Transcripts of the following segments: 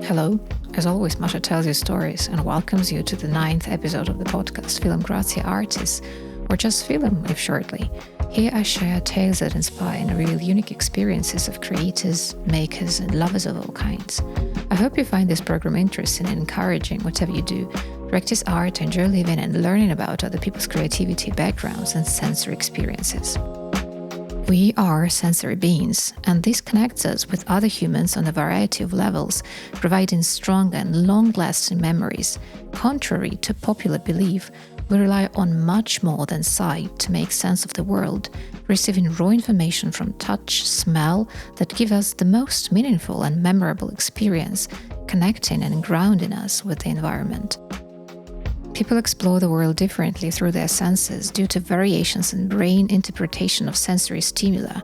Hello, as always, Masha tells you stories and welcomes you to the 9th episode of the podcast Film Grazie Artis, or just Film if shortly. Here I share tales that inspire and reveal unique experiences of creators, makers and lovers of all kinds. I hope you find this program interesting and encouraging whatever you do. Practice art, enjoy living and learning about other people's creativity, backgrounds and sensory experiences. We are sensory beings, and this connects us with other humans on a variety of levels, providing strong and long-lasting memories. Contrary to popular belief, we rely on much more than sight to make sense of the world, receiving raw information from touch, smell that give us the most meaningful and memorable experience, connecting and grounding us with the environment. People explore the world differently through their senses due to variations in brain interpretation of sensory stimuli,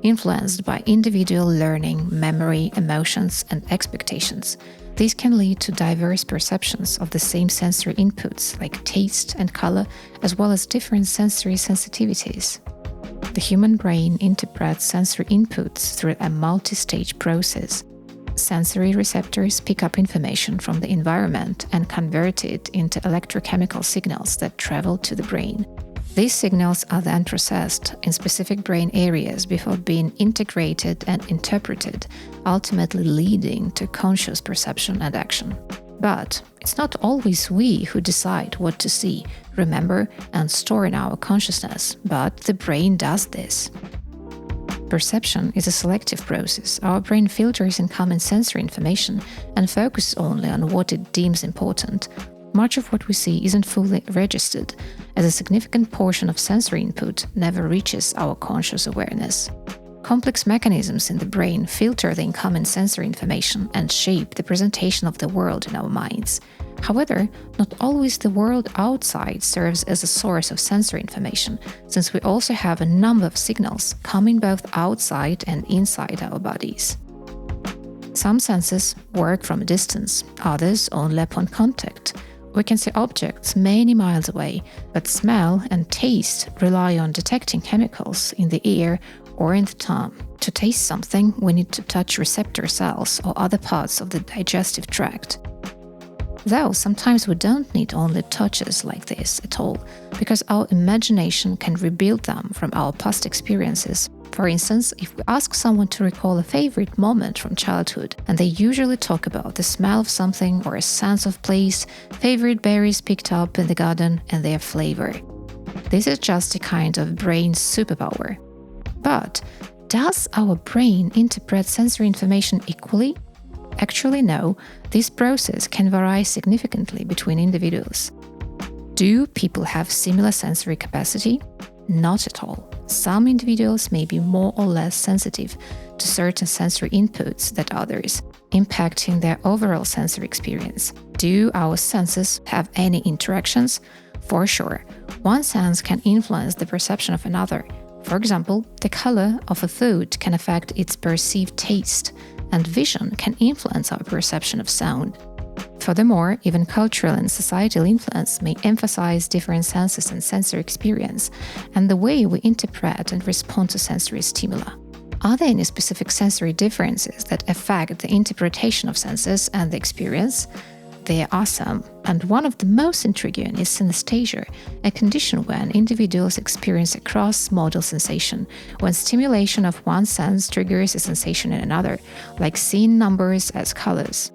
influenced by individual learning, memory, emotions, and expectations. These can lead to diverse perceptions of the same sensory inputs like taste and color, as well as different sensory sensitivities. The human brain interprets sensory inputs through a multi-stage process. Sensory receptors pick up information from the environment and convert it into electrochemical signals that travel to the brain. These signals are then processed in specific brain areas before being integrated and interpreted, ultimately leading to conscious perception and action. But it's not always we who decide what to see, remember, and store in our consciousness, but the brain does this. Perception is a selective process. Our brain filters incoming sensory information and focuses only on what it deems important. Much of what we see isn't fully registered, as a significant portion of sensory input never reaches our conscious awareness. Complex mechanisms in the brain filter the incoming sensory information and shape the presentation of the world in our minds. However, not always the world outside serves as a source of sensory information, since we also have a number of signals coming both outside and inside our bodies. Some senses work from a distance, others only upon contact. We can see objects many miles away, but smell and taste rely on detecting chemicals in the air or in the tongue. To taste something, we need to touch receptor cells or other parts of the digestive tract. Though sometimes we don't need only touches like this at all, because our imagination can rebuild them from our past experiences. For instance, if we ask someone to recall a favorite moment from childhood, and they usually talk about the smell of something or a sense of place, favorite berries picked up in the garden, and their flavor. This is just a kind of brain superpower. But does our brain interpret sensory information equally? Actually, no. This process can vary significantly between individuals. Do people have similar sensory capacity? Not at all. Some individuals may be more or less sensitive to certain sensory inputs than others, impacting their overall sensory experience. Do our senses have any interactions? For sure. One sense can influence the perception of another. For example, the color of a food can affect its perceived taste, and vision can influence our perception of sound. Furthermore, even cultural and societal influence may emphasize different senses and sensory experience, and the way we interpret and respond to sensory stimuli. Are there any specific sensory differences that affect the interpretation of senses and the experience? There are some, and one of the most intriguing is synesthesia, a condition when individuals experience a cross-modal sensation, when stimulation of one sense triggers a sensation in another, like seeing numbers as colors.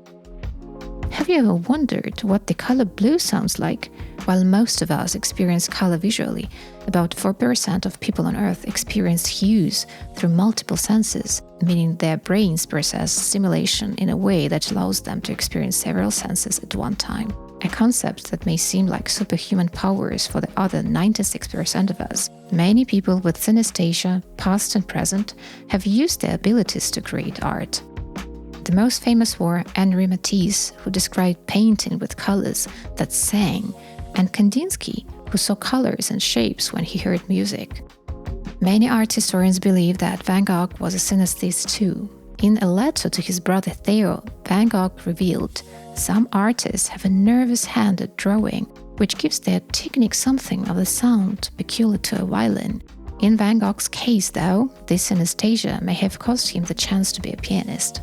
Have you ever wondered what the color blue sounds like? While most of us experience color visually, about 4% of people on Earth experience hues through multiple senses, meaning their brains process stimulation in a way that allows them to experience several senses at one time. A concept that may seem like superhuman powers for the other 96% of us. Many people with synesthesia, past and present, have used their abilities to create art. The most famous were Henri Matisse, who described painting with colors that sang, and Kandinsky, who saw colors and shapes when he heard music. Many art historians believe that Van Gogh was a synesthete too. In a letter to his brother Theo, Van Gogh revealed, "Some artists have a nervous hand at drawing, which gives their technique something of the sound peculiar to a violin." In Van Gogh's case, though, this synesthesia may have cost him the chance to be a pianist.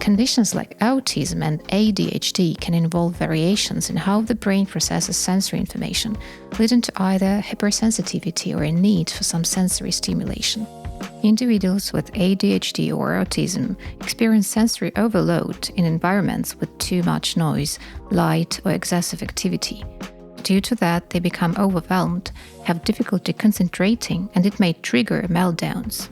conditions like autism and ADHD can involve variations in how the brain processes sensory information, leading to either hypersensitivity or a need for some sensory stimulation. Individuals with ADHD or autism experience sensory overload in environments with too much noise, light, or excessive activity. Due to that, they become overwhelmed, have difficulty concentrating, and it may trigger meltdowns.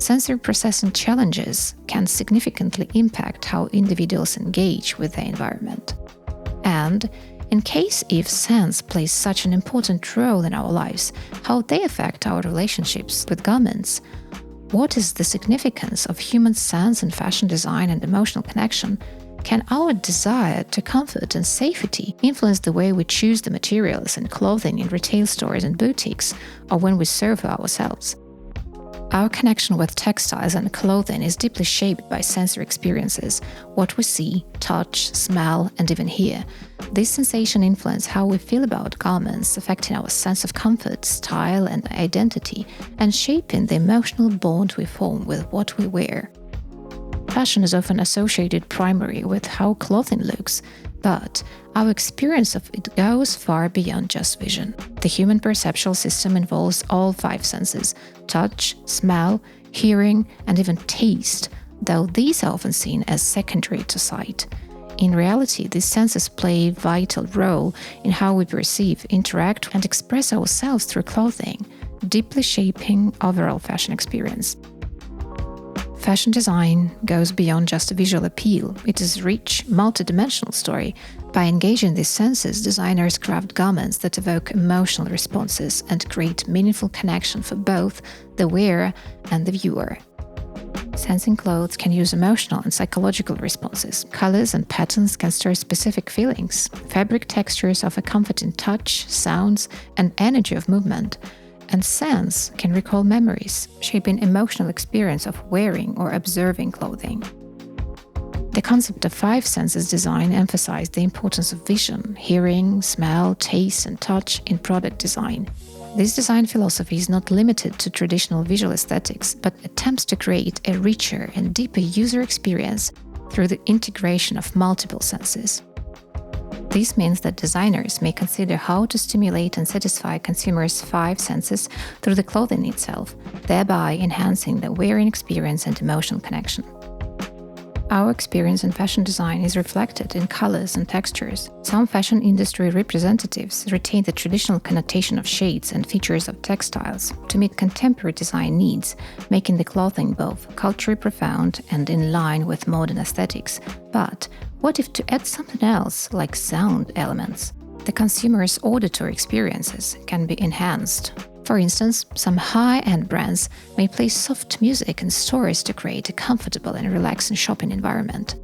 Sensory processing challenges can significantly impact how individuals engage with their environment. And in case if sense plays such an important role in our lives, how they affect our relationships with garments. What is the significance of human sense in fashion design and emotional connection? Can our desire to comfort and safety influence the way we choose the materials and clothing in retail stores and boutiques, or when we serve ourselves? Our connection with textiles and clothing is deeply shaped by sensory experiences, what we see, touch, smell, and even hear. This sensation influences how we feel about garments, affecting our sense of comfort, style, and identity, and shaping the emotional bond we form with what we wear. Fashion is often associated primarily with how clothing looks, but our experience of it goes far beyond just vision. The human perceptual system involves all 5 senses: touch, smell, hearing, and even taste, though these are often seen as secondary to sight. In reality, these senses play a vital role in how we perceive, interact, and express ourselves through clothing, deeply shaping overall fashion experience. Fashion design goes beyond just a visual appeal. It is a rich, multidimensional story. By engaging these senses, designers craft garments that evoke emotional responses and create meaningful connection for both the wearer and the viewer. Sensing clothes can use emotional and psychological responses. Colors and patterns can stir specific feelings. Fabric textures offer comforting touch, sounds, and energy of movement. And sense can recall memories, shaping emotional experience of wearing or observing clothing. The concept of 5 senses design emphasizes the importance of vision, hearing, smell, taste, and touch in product design. This design philosophy is not limited to traditional visual aesthetics, but attempts to create a richer and deeper user experience through the integration of multiple senses. This means that designers may consider how to stimulate and satisfy consumers' 5 senses through the clothing itself, thereby enhancing the wearing experience and emotional connection. Our experience in fashion design is reflected in colors and textures. Some fashion industry representatives retain the traditional connotation of shades and features of textiles to meet contemporary design needs, making the clothing both culturally profound and in line with modern aesthetics. But what if to add something else, like sound elements? The consumer's auditory experiences can be enhanced. For instance, some high-end brands may play soft music in stores to create a comfortable and relaxing shopping environment.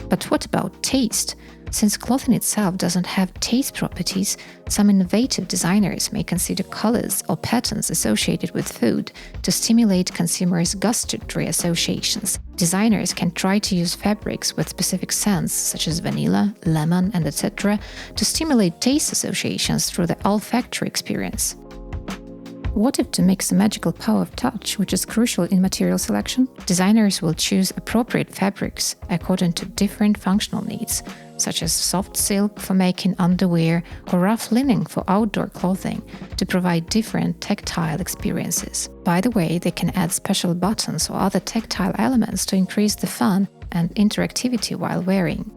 But what about taste? Since clothing itself doesn't have taste properties, some innovative designers may consider colors or patterns associated with food to stimulate consumers' gustatory associations. Designers can try to use fabrics with specific scents, such as vanilla, lemon, and etc., to stimulate taste associations through the olfactory experience. What if to mix the magical power of touch, which is crucial in material selection? Designers will choose appropriate fabrics according to different functional needs, such as soft silk for making underwear or rough linen for outdoor clothing, to provide different tactile experiences. By the way, they can add special buttons or other tactile elements to increase the fun and interactivity while wearing.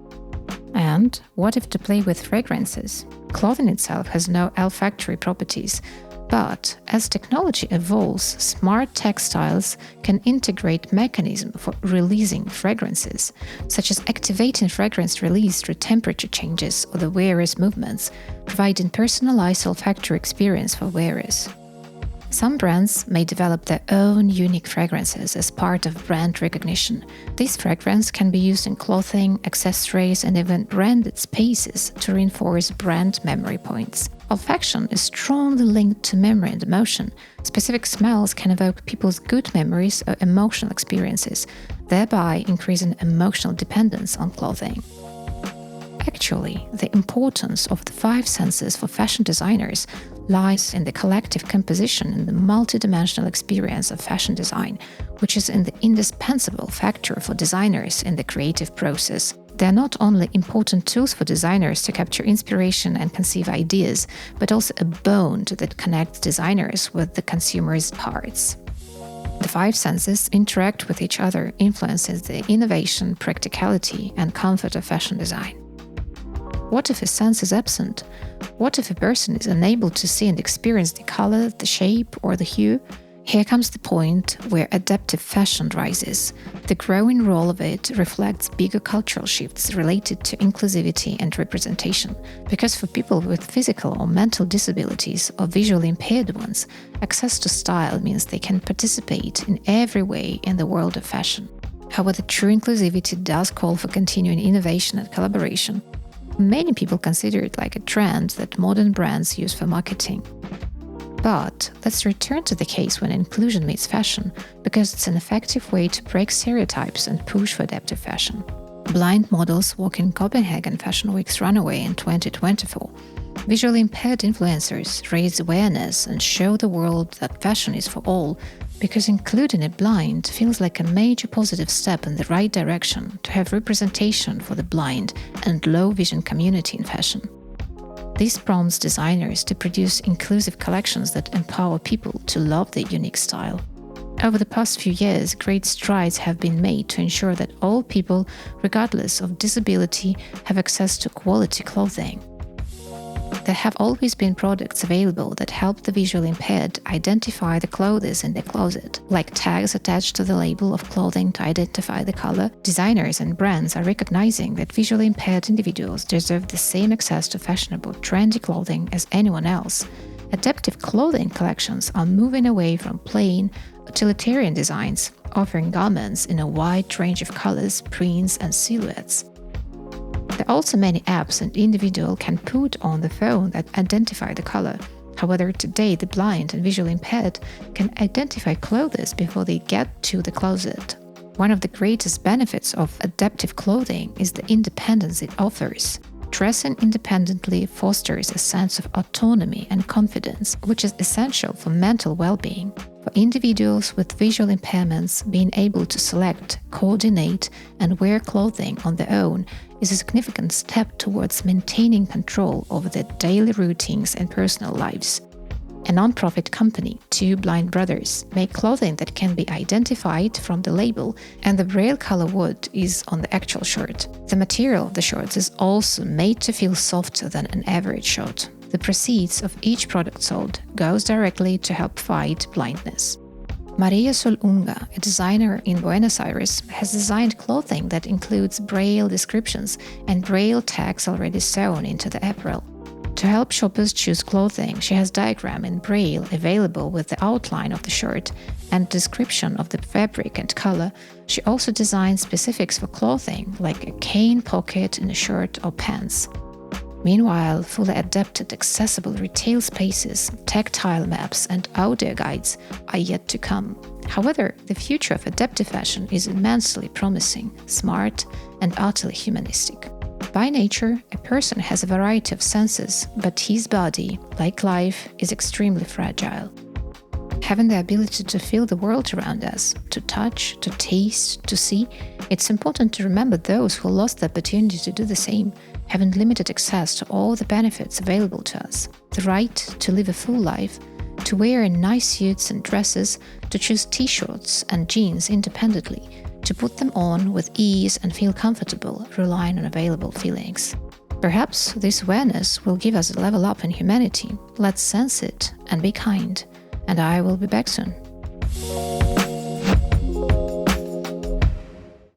And what if to play with fragrances? Clothing itself has no olfactory properties, but as technology evolves, smart textiles can integrate mechanisms for releasing fragrances, such as activating fragrance release through temperature changes or the wearer's movements, providing personalized olfactory experience for wearers. Some brands may develop their own unique fragrances as part of brand recognition. These fragrances can be used in clothing, accessories, and even branded spaces to reinforce brand memory points. Olfaction is strongly linked to memory and emotion. Specific smells can evoke people's good memories or emotional experiences, thereby increasing emotional dependence on clothing. Actually, the importance of the 5 senses for fashion designers lies in the collective composition and the multidimensional experience of fashion design, which is an indispensable factor for designers in the creative process. They are not only important tools for designers to capture inspiration and conceive ideas, but also a bond that connects designers with the consumer's hearts. The five senses interact with each other, influencing the innovation, practicality, and comfort of fashion design. What if a sense is absent? What if a person is unable to see and experience the color, the shape, or the hue? Here comes the point where adaptive fashion rises. The growing role of it reflects bigger cultural shifts related to inclusivity and representation, because for people with physical or mental disabilities or visually impaired ones, access to style means they can participate in every way in the world of fashion. However, true inclusivity does call for continuing innovation and collaboration. Many people consider it like a trend that modern brands use for marketing. But let's return to the case when inclusion meets fashion, because it's an effective way to break stereotypes and push for adaptive fashion. Blind models walking Copenhagen Fashion Week's runway in 2024. Visually impaired influencers raise awareness and show the world that fashion is for all, because including a blind feels like a major positive step in the right direction to have representation for the blind and low vision community in fashion. This prompts designers to produce inclusive collections that empower people to love their unique style. Over the past few years, great strides have been made to ensure that all people, regardless of disability, have access to quality clothing. There have always been products available that help the visually impaired identify the clothes in their closet, like tags attached to the label of clothing to identify the color. Designers and brands are recognizing that visually impaired individuals deserve the same access to fashionable, trendy clothing as anyone else. Adaptive clothing collections are moving away from plain, utilitarian designs, offering garments in a wide range of colors, prints, and silhouettes. There are also many apps an individual can put on the phone that identify the color. However, today the blind and visually impaired can identify clothes before they get to the closet. One of the greatest benefits of adaptive clothing is the independence it offers. Dressing independently fosters a sense of autonomy and confidence, which is essential for mental well-being. For individuals with visual impairments, being able to select, coordinate, and wear clothing on their own is a significant step towards maintaining control over their daily routines and personal lives. A non-profit company, Two Blind Brothers, make clothing that can be identified from the label, and the braille color wood is on the actual shirt. The material of the shorts is also made to feel softer than an average shirt. The proceeds of each product sold goes directly to help fight blindness. Maria Solunga, a designer in Buenos Aires, has designed clothing that includes braille descriptions and braille tags already sewn into the apparel. To help shoppers choose clothing, she has diagram in braille available with the outline of the shirt and description of the fabric and color. She also designed specifics for clothing, like a cane pocket in a shirt or pants. Meanwhile, fully adapted, accessible retail spaces, tactile maps, and audio guides are yet to come. However, the future of adaptive fashion is immensely promising, smart, and utterly humanistic. By nature, a person has a variety of senses, but his body, like life, is extremely fragile. Having the ability to feel the world around us, to touch, to taste, to see, it's important to remember those who lost the opportunity to do the same, having limited access to all the benefits available to us. The right to live a full life, to wear nice suits and dresses, to choose t-shirts and jeans independently, to put them on with ease and feel comfortable, relying on available feelings. Perhaps this awareness will give us a level up in humanity. Let's sense it and be kind. And I will be back soon.